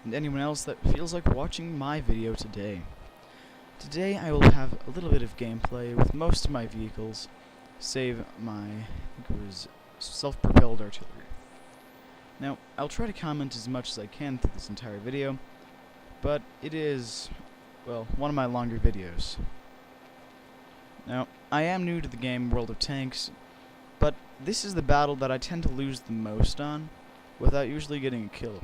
and anyone else that feels like watching my video today. Today I will have a little bit of gameplay with most of my vehicles, save my, I think it was self-propelled artillery. Now, I'll try to comment as much as I can through this entire video, but it is, well, one of my longer videos. Now, I am new to the game World of Tanks, but this is the battle that I tend to lose the most on, without usually getting a kill.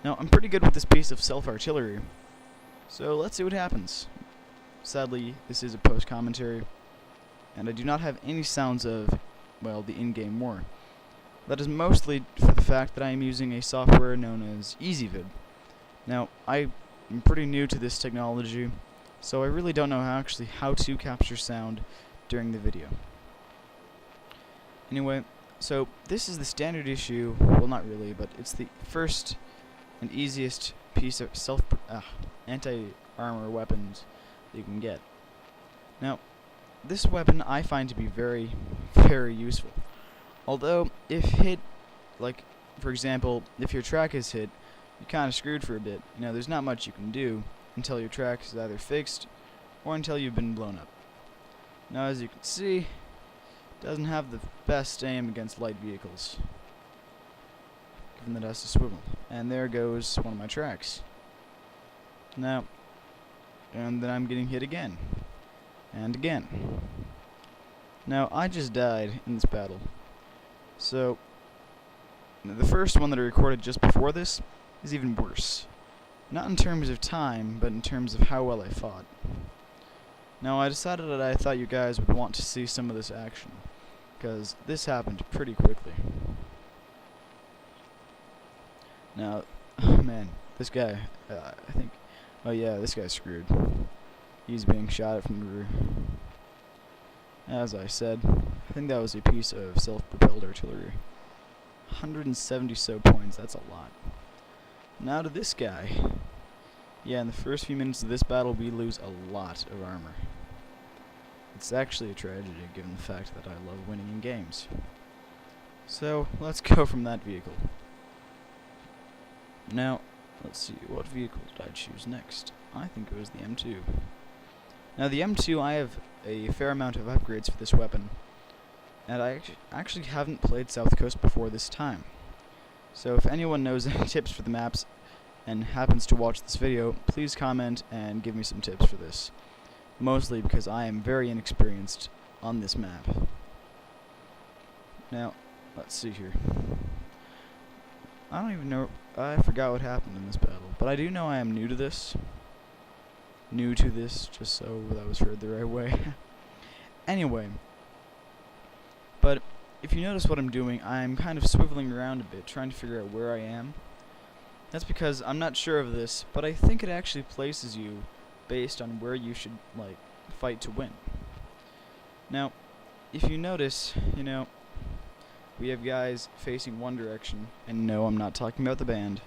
Now, I'm pretty good with this piece of self-artillery, so let's see what happens. Sadly, this is a post-commentary, and I do not have any sounds of, well, the in-game war. That is mostly for the fact that I am using a software known as EasyVid. Now, I am pretty new to this technology, so I really don't know how to capture sound during the video. Anyway, so this is the standard issue, well not really, but it's the first and easiest piece of anti-armor weapons that you can get. Now, this weapon I find to be very, very useful. Although, if hit, like, for example, if your track is hit, you're kind of screwed for a bit. You know, there's not much you can do until your track is either fixed or until you've been blown up. Now, as you can see, doesn't have the best aim against light vehicles, given that it has to swivel. And there goes one of my tracks. Now, and then I'm getting hit again, and again. Now, I just died in this battle. So, the first one that I recorded just before this is even worse. Not in terms of time, but in terms of how well I fought. Now, I decided that I thought you guys would want to see some of this action, because this happened pretty quickly. Now, oh man, this guy, I think, oh yeah, this guy's screwed. He's being shot at from the rear. As I said, I think that was a piece of self-propelled artillery. 170 so points, that's a lot. Now to this guy. Yeah, in the first few minutes of this battle, we lose a lot of armor. It's actually a tragedy, given the fact that I love winning in games. So, let's go from that vehicle. Now, let's see, what vehicle did I choose next? I think it was the M2. Now, the M2, I have a fair amount of upgrades for this weapon, and I actually haven't played South Coast before this time. So, if anyone knows any tips for the maps and happens to watch this video, please comment and give me some tips for this. Mostly because I am very inexperienced on this map. Now, let's see here. I don't even know, I forgot what happened in this battle, but I do know I am new to this. New to this, just so that was heard the right way. Anyway, but if you notice what I'm doing, I'm kind of swiveling around a bit, trying to figure out where I am. That's because I'm not sure of this, but I think it actually places you based on where you should, like, fight to win. Now, if you notice, you know, we have guys facing one direction, and no, I'm not talking about the band.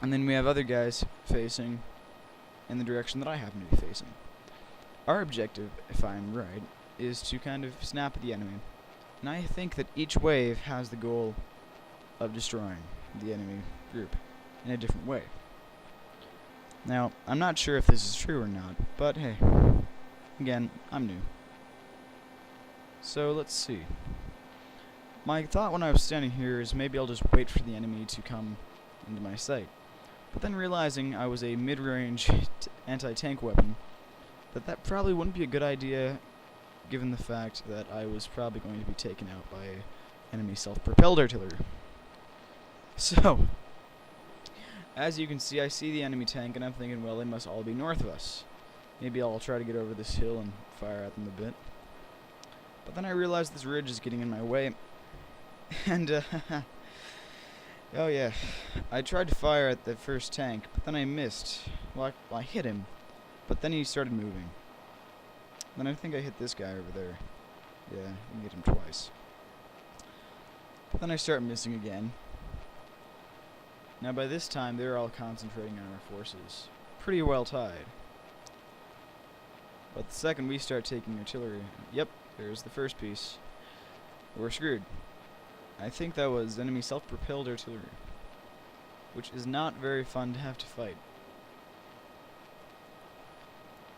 And then we have other guys facing in the direction that I happen to be facing. Our objective, if I'm right, is to kind of snap at the enemy. And I think that each wave has the goal of destroying the enemy group in a different way. Now, I'm not sure if this is true or not, but hey, again, I'm new. So, let's see. My thought when I was standing here is maybe I'll just wait for the enemy to come into my sight. But then realizing I was a mid-range anti-tank weapon, that probably wouldn't be a good idea given the fact that I was probably going to be taken out by enemy self-propelled artillery. So, as you can see, I see the enemy tank, and I'm thinking, well, they must all be north of us. Maybe I'll try to get over this hill and fire at them a bit. But then I realized this ridge is getting in my way, and, oh yeah, I tried to fire at the first tank, but then I missed. Well, I hit him, but then he started moving. Then I think I hit this guy over there. Yeah, I can hit him twice. But then I start missing again. Now by this time, they're all concentrating on our forces. Pretty well tied. But the second we start taking artillery, yep, there's the first piece. We're screwed. I think that was enemy self-propelled artillery. which is not very fun to have to fight.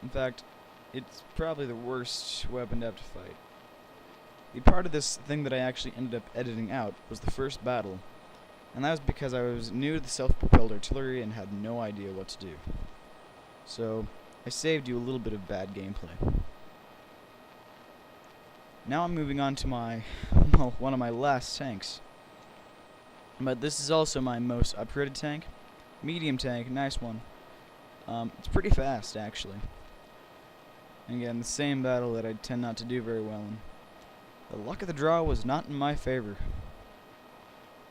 In fact, it's probably the worst weapon to have to fight. The part of this thing that I actually ended up editing out was the first battle, and that was because I was new to the self-propelled artillery and had no idea what to do. So, I saved you a little bit of bad gameplay. Now I'm moving on to my, well, one of my last tanks. But this is also my most upgraded tank. Medium tank, nice one. It's pretty fast, actually. And again, the same battle that I tend not to do very well in. The luck of the draw was not in my favor.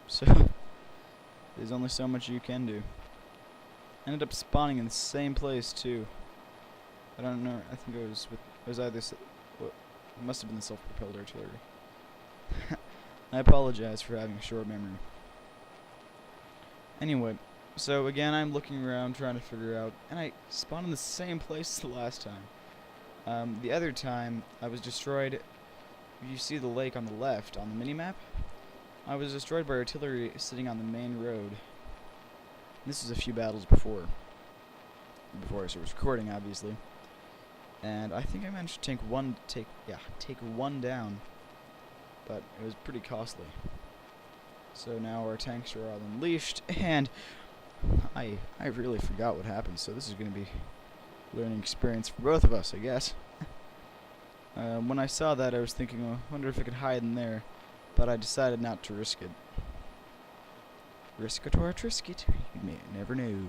So, there's only so much you can do. Ended up spawning in the same place, too. I don't know, I think it was either, it must have been the self-propelled artillery. I apologize for having a short memory. Anyway, so again, I'm looking around trying to figure out, and I spawned in the same place the last time. The other time, I was destroyed. If you see the lake on the left on the minimap, I was destroyed by artillery sitting on the main road. This was a few battles before I was recording, obviously. And I think I managed to take one down, but it was pretty costly. So now our tanks are all unleashed, and I really forgot what happened, so this is going to be a learning experience for both of us, I guess. When I saw that, I was thinking, well, I wonder if I could hide in there, but I decided not to risk it. Risk it or trisk it, you may never know.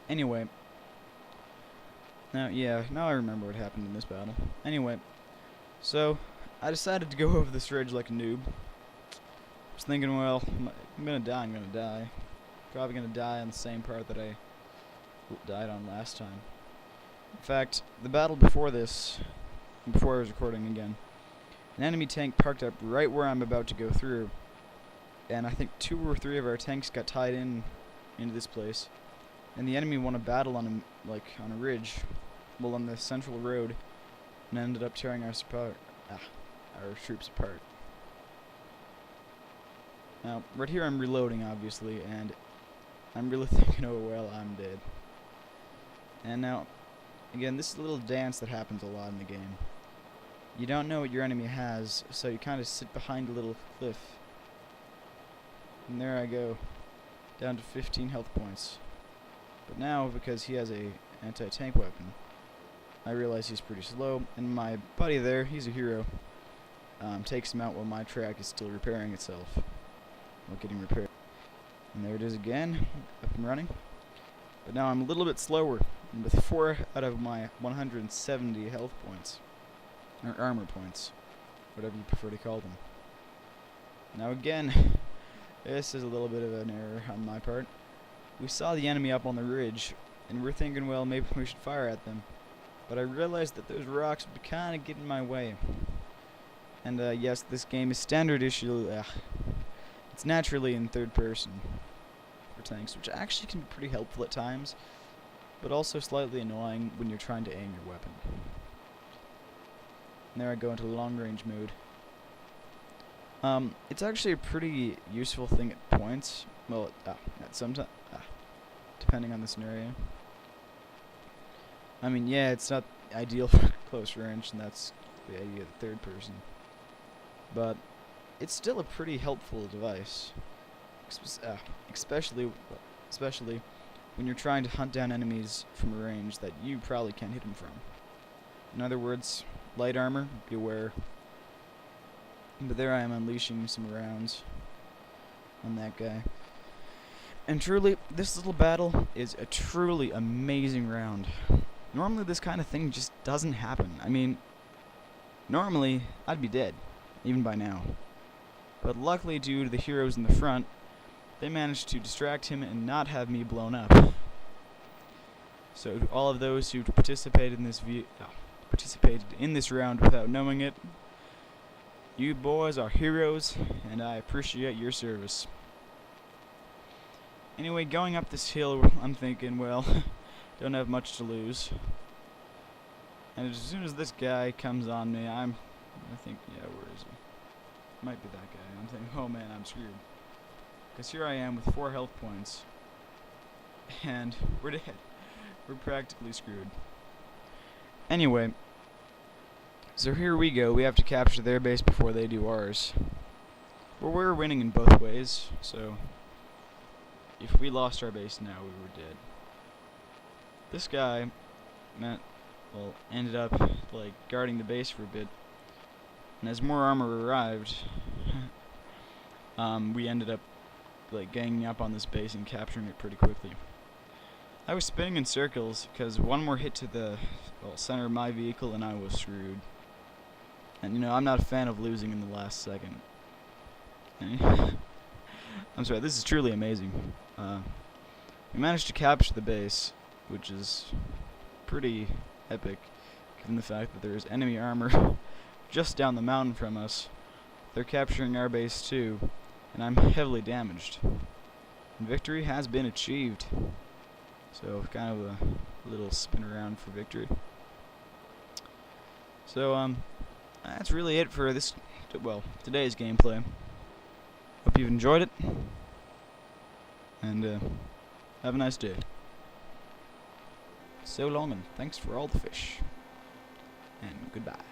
Anyway, now I remember what happened in this battle. Anyway, so I decided to go over this ridge like a noob. I was thinking, well, I'm gonna die. Probably gonna die on the same part that I died on last time. In fact, the battle before this, before I was recording again, an enemy tank parked up right where I'm about to go through, and I think 2 or 3 of our tanks got tied into this place, and the enemy won a battle on a ridge, well, on the central road, and ended up tearing our troops apart. Now, right here I'm reloading, obviously, and I'm really thinking, oh well, I'm dead. And now, again, this is a little dance that happens a lot in the game. You don't know what your enemy has, so you kind of sit behind a little cliff. And there I go, down to 15 health points. But now, because he has a anti-tank weapon, I realize he's pretty slow, and my buddy there, he's a hero, takes him out while my track is still repairing itself. Well, getting repaired. And there it is again, up and running. But now I'm a little bit slower, and with 4 out of my 170 health points, or armor points, whatever you prefer to call them. Now again, this is a little bit of an error on my part. We saw the enemy up on the ridge, and we're thinking, well, maybe we should fire at them. But I realized that those rocks would kind of get in my way. And yes, this game is standard issue. It's naturally in third person for tanks, which actually can be pretty helpful at times, but also slightly annoying when you're trying to aim your weapon. And there I go into long range mode. It's actually a pretty useful thing at points. Well, at sometimes, depending on the scenario. I mean, yeah, it's not ideal for close range, and that's the idea of the third person. But it's still a pretty helpful device, especially when you're trying to hunt down enemies from a range that you probably can't hit them from. In other words, light armor, beware. But there I am unleashing some rounds on that guy. And truly, this little battle is a truly amazing round. Normally this kind of thing just doesn't happen. I mean, normally I'd be dead, even by now. But luckily, due to the heroes in the front, they managed to distract him and not have me blown up. So to all of those who participated in this round without knowing it, you boys are heroes, and I appreciate your service. Anyway, going up this hill, I'm thinking, well, don't have much to lose. And as soon as this guy comes on me, I think, yeah, where is he? Might be that guy. I'm thinking, oh man, I'm screwed. Because here I am with 4 health points, and we're dead. We're practically screwed. Anyway, so here we go. We have to capture their base before they do ours. Well, we're winning in both ways, so if we lost our base now, we were dead. This guy, ended up like guarding the base for a bit, and as more armor arrived, we ended up like ganging up on this base and capturing it pretty quickly. I was spinning in circles because one more hit to the center of my vehicle and I was screwed. And you know, I'm not a fan of losing in the last second. I'm sorry, this is truly amazing. We managed to capture the base, which is pretty epic, given the fact that there is enemy armor just down the mountain from us. They're capturing our base too, and I'm heavily damaged. And victory has been achieved. So, kind of a little spin around for victory. So, that's really it for this, today's gameplay. Hope you've enjoyed it, and have a nice day. So long, and thanks for all the fish, and goodbye.